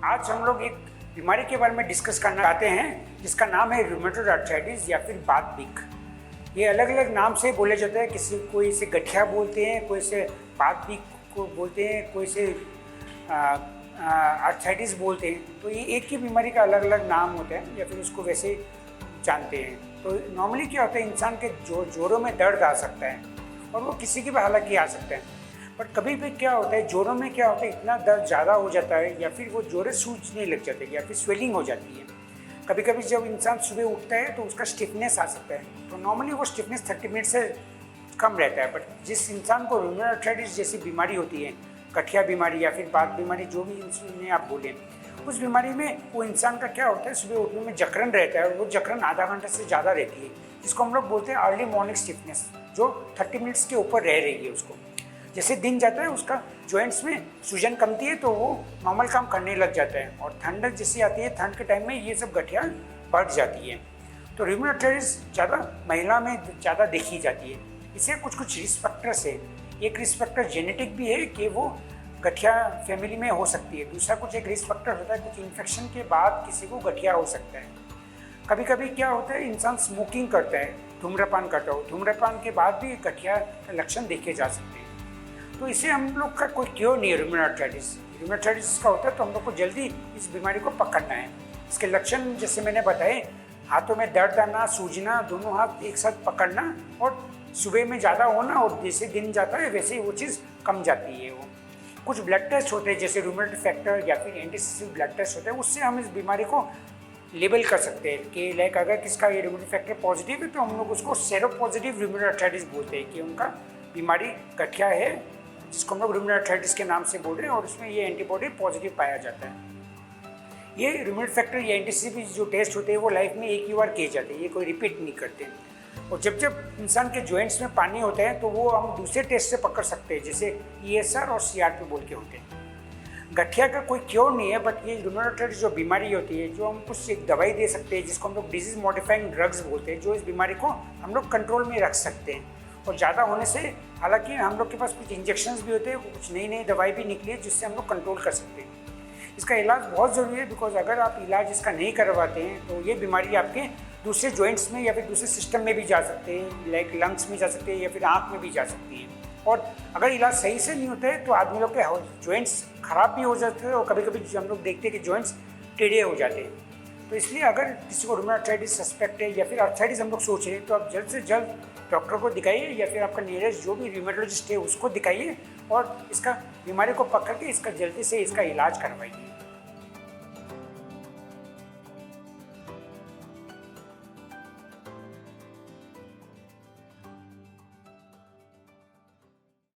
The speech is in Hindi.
आज हम लोग एक बीमारी के बारे में डिस्कस करना चाहते हैं जिसका नाम है रूमेटॉइड आर्थराइटिस या फिर बात पिक। ये अलग अलग नाम से बोले जाते हैं, कोई इसे गठिया बोलते हैं, कोई इसे बात पिक को बोलते हैं, कोई इसे आर्थराइटिस बोलते हैं। तो ये एक ही बीमारी का अलग अलग नाम होता है या फिर उसको वैसे जानते हैं। तो नॉर्मली क्या होता है, इंसान के जोड़ों में दर्द आ सकता है और वो किसी की भी हालांकि आ सकता है। बट कभी भी क्या होता है, जोड़ों में क्या होता है, इतना दर्द ज़्यादा हो जाता है या फिर वो जोड़े सूजने लग जाते हैं या फिर स्वेलिंग हो जाती है। कभी कभी जब इंसान सुबह उठता है तो उसका स्टिफनेस आ सकता है। तो नॉर्मली वो स्टिफनेस 30 मिनट से कम रहता है। बट जिस इंसान को रूमेटॉइड आर्थराइटिस जैसी बीमारी होती है, गठिया बीमारी या फिर बात बीमारी, जो भी इन्हें आप बोलें, उस बीमारी में वो इंसान का क्या होता है, सुबह उठने में जकड़न रहता है और वो जकड़न आधा घंटे से ज़्यादा रहती है, जिसको हम लोग बोलते हैं अर्ली मॉर्निंग स्टिफनेस, जो 30 मिनट्स के ऊपर रह रही है। उसको जैसे दिन जाता है उसका जॉइंट्स में सूजन कमती है तो वो नॉर्मल काम करने लग जाता है। और ठंडक जैसी आती है, ठंड के टाइम में ये सब गठिया बढ़ जाती है। तो रूमेटॉइड आर्थराइटिस ज़्यादा महिला में ज़्यादा देखी जाती है। इसे कुछ रिस्क फैक्टर्स है। एक रिस्क फैक्टर जेनेटिक भी है कि वो गठिया फैमिली में हो सकती है। दूसरा कुछ एक रिस्क फैक्टर होता है, कुछ इन्फेक्शन के बाद किसी को गठिया हो सकता है। कभी कभी क्या होता है, इंसान स्मोकिंग करता है, धूम्रपान करता हो, धूम्रपान के बाद भी गठिया के लक्षण देखे जा सकते हैं। तो इसे हम लोग का कोई क्योर नहीं है। रूमेटॉइड आर्थराइटिस का होता है तो हम लोग को जल्दी इस बीमारी को पकड़ना है। इसके लक्षण जैसे मैंने बताए, हाथों में दर्द आना, सूजना, दोनों हाथ एक साथ पकड़ना और सुबह में ज़्यादा होना, और जैसे दिन जाता है वैसे ही वो चीज़ कम जाती है। वो कुछ ब्लड टेस्ट होते हैं जैसे रूमेटॉइड फैक्टर या फिर एंटीसिसिव ब्लड टेस्ट होते हैं, उससे हम इस बीमारी को लेबल कर सकते हैं कि लाइक अगर किसका ये रूमेटॉइड फैक्टर पॉजिटिव है तो हम लोग उसको सेरो पॉजिटिव रूमेटॉइड आर्थराइटिस बोलते हैं कि उनका बीमारी गठिया है, जिसको हम लोग रूमेटॉइड आर्थराइटिस के नाम से बोल रहे हैं, और उसमें ये एंटीबॉडी पॉजिटिव पाया जाता है। ये रूमेटॉइड फैक्टर या एंटीसिसिव जो टेस्ट होते हैं वो लाइफ में एक ही बार किए जाते हैं, ये कोई रिपीट नहीं करते। और जब जब इंसान के जॉइंट्स में पानी होता है तो वो हम दूसरे टेस्ट से पकड़ सकते हैं, जैसे ESR और CRP बोल के होते हैं। गठिया का कोई क्योर नहीं है, बट ये रूमेटॉइड आर्थराइटिस जो बीमारी होती है, जो हम कुछ एक दवाई दे सकते हैं जिसको हम लोग डिजीज मॉडिफाइंग ड्रग्स बोलते हैं, जो इस बीमारी को हम लोग कंट्रोल में रख सकते हैं। और ज़्यादा होने से हालांकि हम लोग के पास कुछ इंजेक्शंस भी होते हैं, कुछ नई नई दवाई भी निकली है जिससे हम लोग कंट्रोल कर सकते हैं। इसका इलाज बहुत ज़रूरी है, बिकॉज अगर आप इलाज इसका नहीं करवाते हैं तो ये बीमारी आपके दूसरे जॉइंट्स में या फिर दूसरे सिस्टम में भी जा सकते हैं, लाइक लंग्स में जा सकते हैं या फिर आँख में भी जा सकती है। और अगर इलाज सही से नहीं होता है तो आदमी लोग के जॉइंट्स खराब भी हो जाते हैं और कभी कभी हम लोग देखते हैं कि जॉइंट्स टेढ़े हो जाते हैं। तो इसलिए अगर किसी को रूमेटॉइड आर्थराइटिस सस्पेक्ट है या फिर आर्थराइटिस हम लोग सोच रहे हैं तो आप जल्द से जल्द डॉक्टर को दिखाइए या फिर आपका नियरेस्ट जो भी रूमेटोलॉजिस्ट है उसको दिखाइए और इसका बीमारी को पकड़ के इसका जल्दी से इसका इलाज करवाइए।